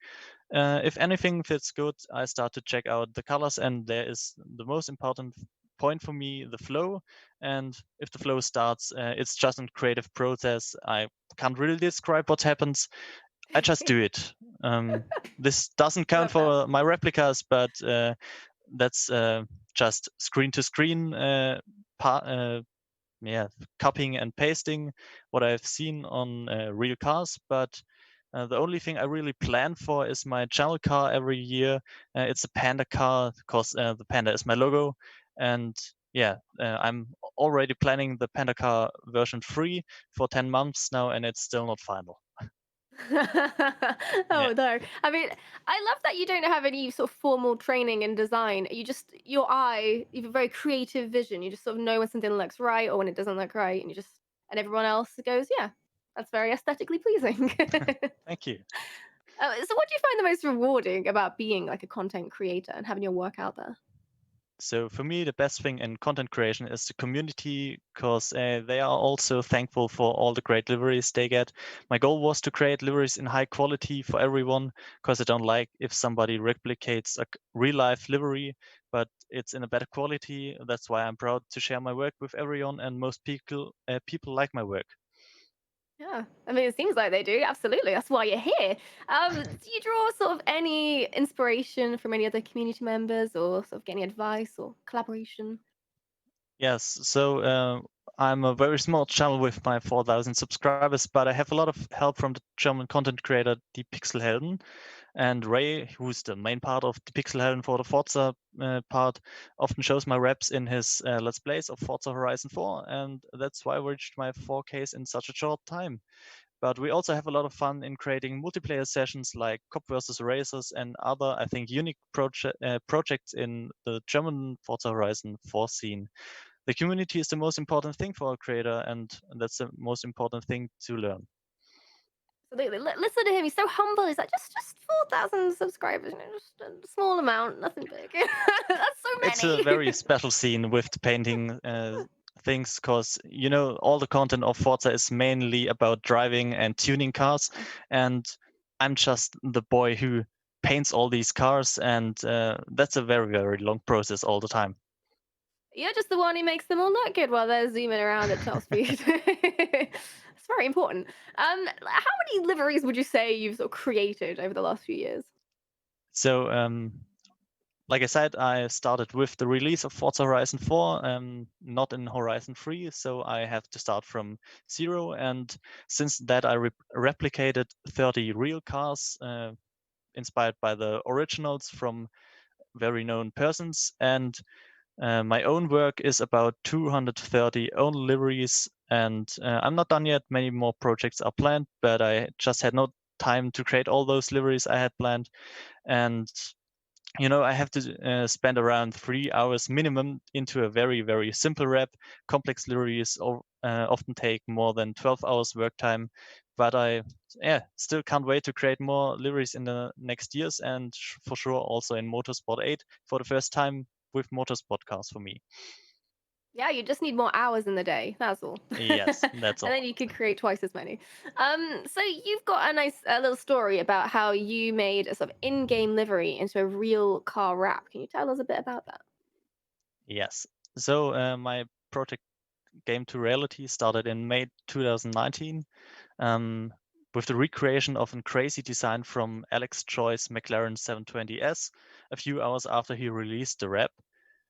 If anything fits good, I start to check out the colors, and there is the most important point for me, the flow. And if the flow starts, it's just a creative process. I can't really describe what happens. I just do it. This doesn't count Love that. for my replicas, but that's just screen to screen copying and pasting what I've seen on real cars. But the only thing I really plan for is my channel car every year. It's a Panda car because the Panda is my logo. And I'm already planning the Panda car version 3 for 10 months now, and it's still not final. Yeah. Oh no. I mean, I love that you don't have any sort of formal training in design. You just you have a very creative vision. You just sort of know when something looks right or when it doesn't look right, and and everyone else goes, yeah, that's very aesthetically pleasing. Thank you. So what do you find the most rewarding about being like a content creator and having your work out there? So for me, the best thing in content creation is the community, because they are also thankful for all the great liveries they get. My goal was to create liveries in high quality for everyone, because I don't like if somebody replicates a real life livery, but it's in a better quality. That's why I'm proud to share my work with everyone, and most people like my work. Yeah, I mean, it seems like they do. Absolutely, that's why you're here. Do you draw sort of any inspiration from any other community members, or sort of get any advice or collaboration? Yes, so I'm a very small channel with my 4,000 subscribers, but I have a lot of help from the German content creator, Die Pixelhelden. And Ray, who's the main part of the Pixelhelden for the Forza part, often shows my reps in his Let's Plays of Forza Horizon 4, and that's why I reached my 4Ks in such a short time. But we also have a lot of fun in creating multiplayer sessions like Cop versus Racers and other, I think, unique projects in the German Forza Horizon 4 scene. The community is the most important thing for a creator, and that's the most important thing to learn. Absolutely. Listen to him. He's so humble. He's like, just 4,000 subscribers. You know, just a small amount, nothing big. That's so It's a many. very special scene with the painting things, because all the content of Forza is mainly about driving and tuning cars, and I'm just the boy who paints all these cars, and that's a very, very long process all the time. You're just the one who makes them all look good while they're zooming around at top speed. It's very important. How many liveries would you say you've sort of created over the last few years? So like I said, I started with the release of Forza Horizon 4, not in Horizon 3, so I have to start from 0. And since that, I replicated 30 real cars inspired by the originals from very known persons. And my own work is about 230 own liveries, and I'm not done yet. Many more projects are planned, but I just had no time to create all those liveries I had planned. And I have to spend around 3 hours minimum into a very, very simple wrap. Complex liveries often take more than 12 hours work time, but I still can't wait to create more liveries in the next years, and for sure also in Motorsport 8 for the first time with Motorsport cars for me. Yeah, you just need more hours in the day. That's all. Yes, that's all. And then you could create twice as many. So you've got a little story about how you made a sort of in-game livery into a real car wrap. Can you tell us a bit about that? Yes. So my project game to reality started in May 2019 with the recreation of a crazy design from Alex Choi's McLaren 720S a few hours after he released the wrap.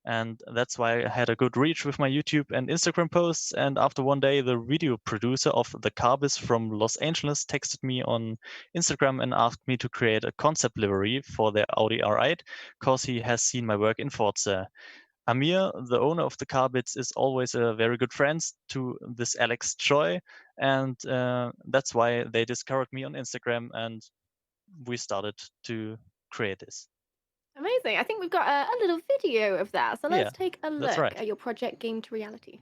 And that's why I had a good reach with my YouTube and Instagram posts. And after one day, the video producer of the Carbis from Los Angeles texted me on Instagram and asked me to create a concept livery for their Audi R8 because he has seen my work in Forza. Amir, the owner of the Carbits, is always a very good friend to this Alex Choi, and that's why they discovered me on Instagram, and we started to create this. Amazing. I think we've got a little video of that. So let's Yeah, take a that's look right. at your project game to reality.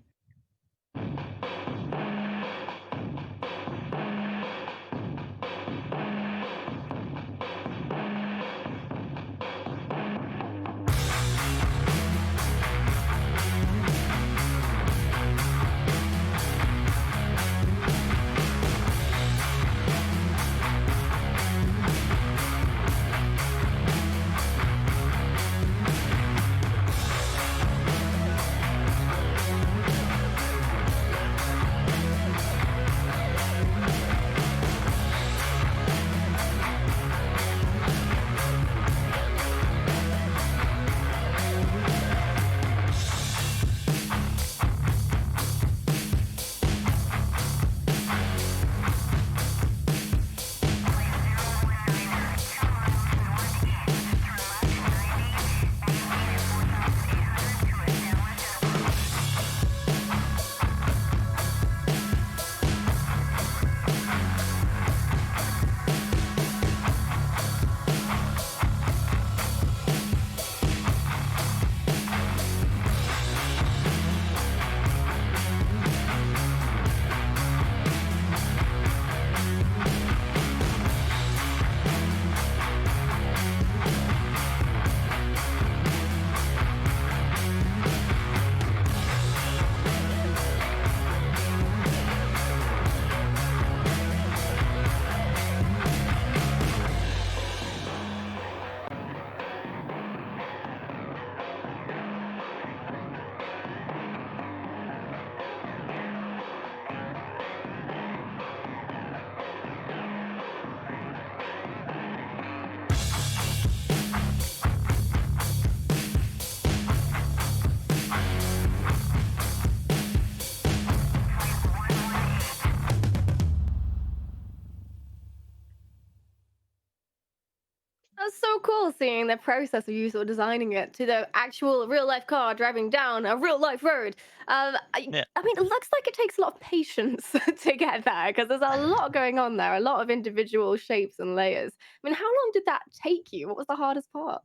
That's so cool seeing the process of you sort of designing it to the actual real life car driving down a real life road. Yeah. I mean, it looks like it takes a lot of patience to get there because there's a lot going on there, a lot of individual shapes and layers. I mean, how long did that take you? What was the hardest part?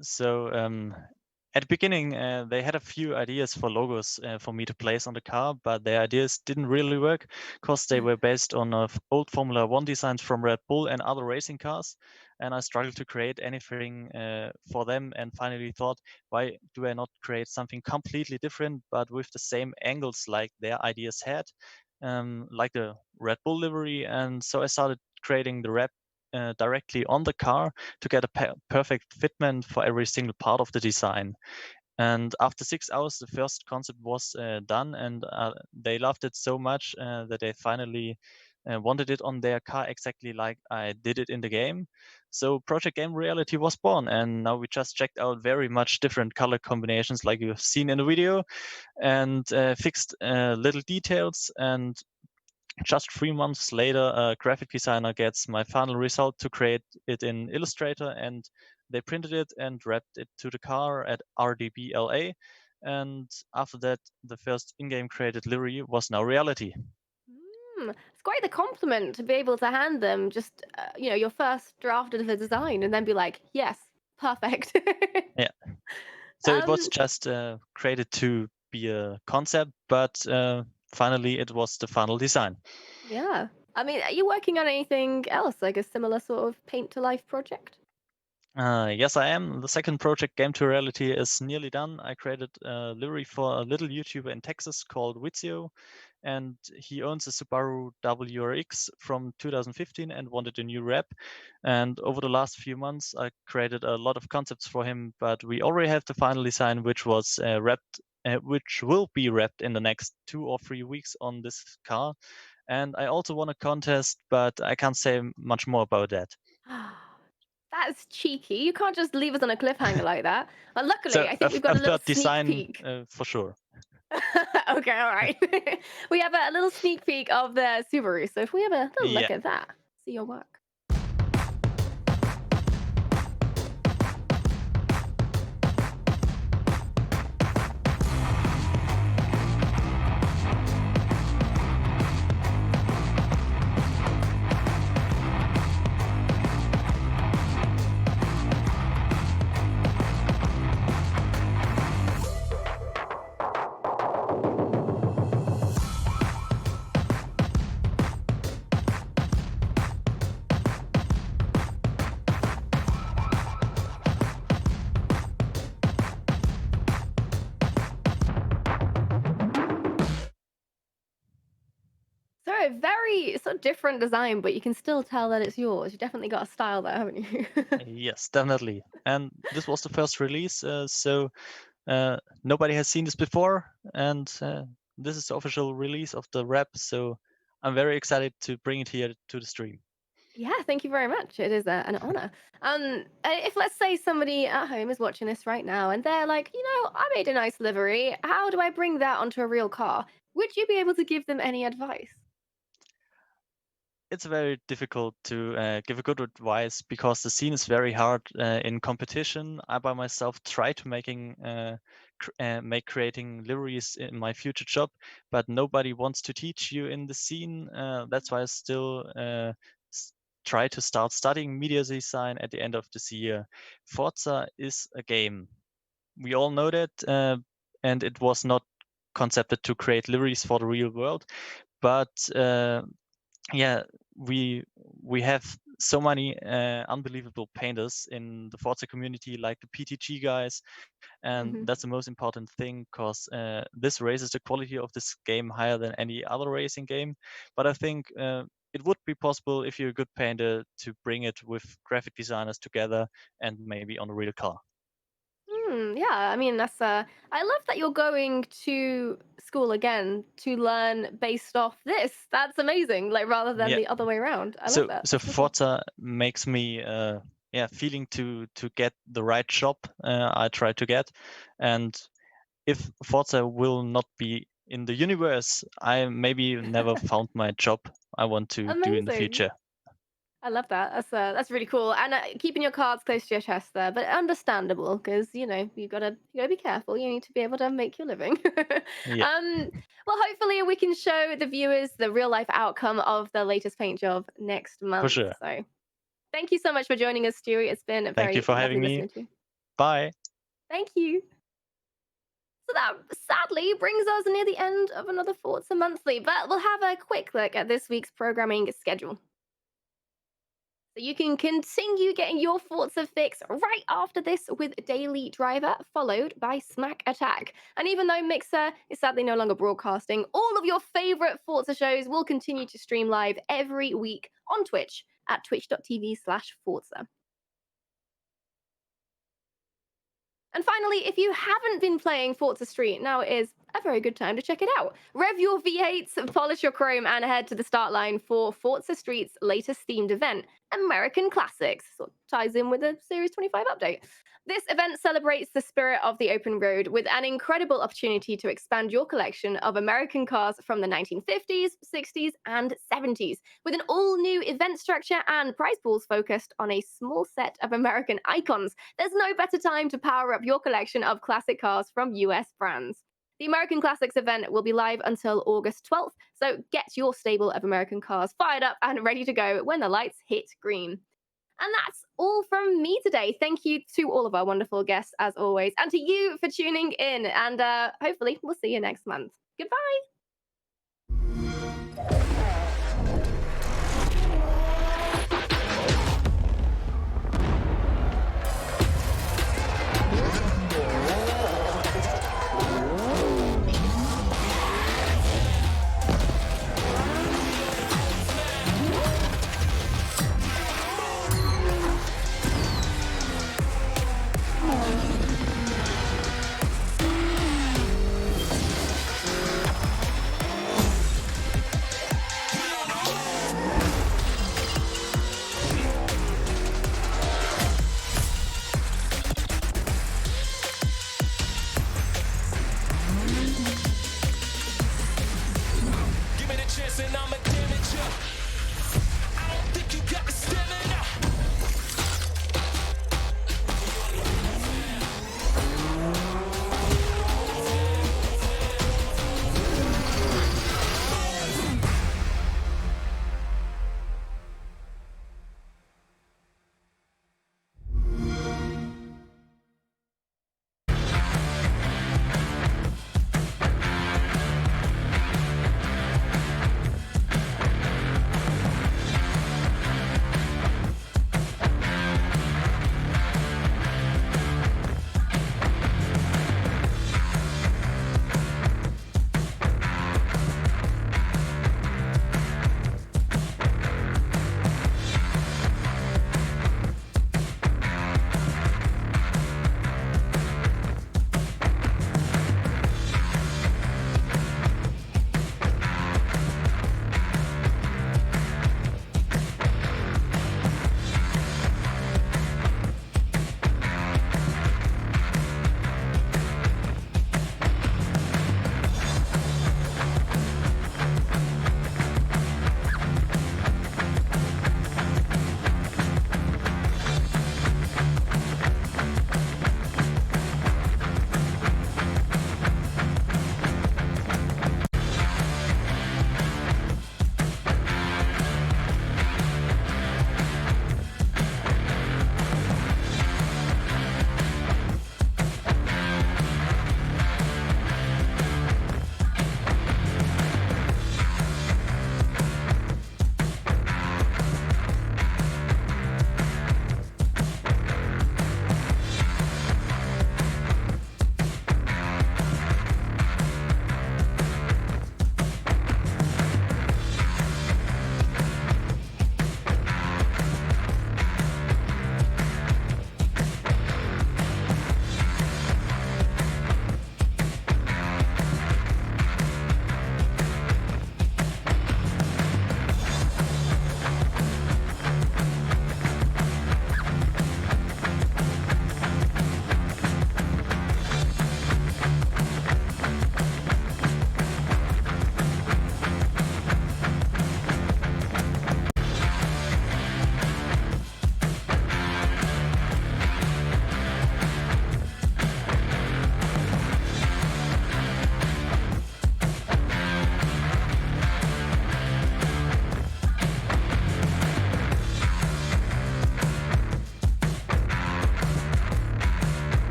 So at the beginning, they had a few ideas for logos for me to place on the car, but their ideas didn't really work because they were based on old Formula One designs from Red Bull and other racing cars. And I struggled to create anything for them and finally thought, why do I not create something completely different, but with the same angles like their ideas had, like the Red Bull livery. And so I started creating the wrap directly on the car to get a perfect fitment for every single part of the design. And after 6 hours, the first concept was done, and they loved it so much that they finally wanted it on their car exactly like I did it in the game. So Project Game Reality was born, and now we just checked out very much different color combinations like you've seen in the video, and fixed little details. And just 3 months later, a graphic designer gets my final result to create it in Illustrator, and they printed it and wrapped it to the car at RDBLA. And after that, the first in-game created livery was now reality. It's quite the compliment to be able to hand them just, your first draft of the design and then be like, yes, perfect. Yeah. So it was Um, just created to be a concept, but finally it was the final design. yeah. I mean, are you working on anything else, like a similar sort of paint to life project? Yes, I am. The second project, Game to Reality, is nearly done. I created a livery for a little YouTuber in Texas called Wizio, and he owns a Subaru WRX from 2015 and wanted a new wrap. And over the last few months, I created a lot of concepts for him, but we already have the final design, which was wrapped which will be wrapped in the next 2 or 3 weeks on this car. And I also won a contest, but I can't say much more about that. That's cheeky. You can't just leave us on a cliffhanger like that. But luckily, So I think we've got a little third sneak design peek. for sure. Okay, all right. We have a little sneak peek of the Subaru. So if we have a little look Yeah. at that, see your work. So a very sort of different design, but you can still tell that it's yours. You definitely got a style there, haven't you? Yes, definitely. And this was the first release, so nobody has seen this before, and this is the official release of the wrap. So I'm very excited to bring it here to the stream. Yeah, thank you very much. It is an honor. If let's say somebody at home is watching this right now and they're like, I made a nice livery. How do I bring that onto a real car? Would you be able to give them any advice? It's very difficult to give a good advice because the scene is very hard in competition. I by myself try to make creating liveries in my future job, but nobody wants to teach you in the scene. That's why I still try to start studying media design at the end of this year. Forza is a game. We all know that, and it was not concepted to create liveries for the real world, but yeah, we have so many unbelievable painters in the Forza community, like the PTG guys, and that's the most important thing because this raises the quality of this game higher than any other racing game. But I think it would be possible if you're a good painter to bring it with graphic designers together and maybe on a real car. Yeah, I mean that's I love that you're going to school again to learn based off this. That's amazing. Like rather than Yeah. the other way around. I love So that. so That's so cool. Forza makes me feeling to get the right job I try to get, and if Forza will not be in the universe, I maybe never found my job I want to do in the Amazing. future. I love that. That's really cool. And keeping your cards close to your chest there, but understandable because you gotta be careful. You need to be able to make your living. Yeah. Well, hopefully we can show the viewers the real life outcome of the latest paint job next month. sure. So, thank you so much for joining us, Stuii. It's been Thank you very for lovely having me. listening to you. Bye. Thank you. So that sadly brings us near the end of another Forza Monthly, but we'll have a quick look at this week's programming schedule. So you can continue getting your Forza fix right after this with Daily Driver, followed by Smack Attack. And even though Mixer is sadly no longer broadcasting, all of your favorite Forza shows will continue to stream live every week on Twitch at twitch.tv/Forza. And finally, if you haven't been playing Forza Street, now is a very good time to check it out. Rev your V8s, polish your chrome, and head to the start line for Forza Street's latest themed event, American Classics. So ties in with the Series 25 update. This event celebrates the spirit of the open road with an incredible opportunity to expand your collection of American cars from the 1950s, 60s, and 70s, with an all-new event structure and prize pools focused on a small set of American icons. There's no better time to power up your collection of classic cars from US brands. The American Classics event will be live until August 12th, so get your stable of American cars fired up and ready to go when the lights hit green. And that's all from me today. Thank you to all of our wonderful guests, as always, and to you for tuning in. And hopefully, we'll see you next month. Goodbye.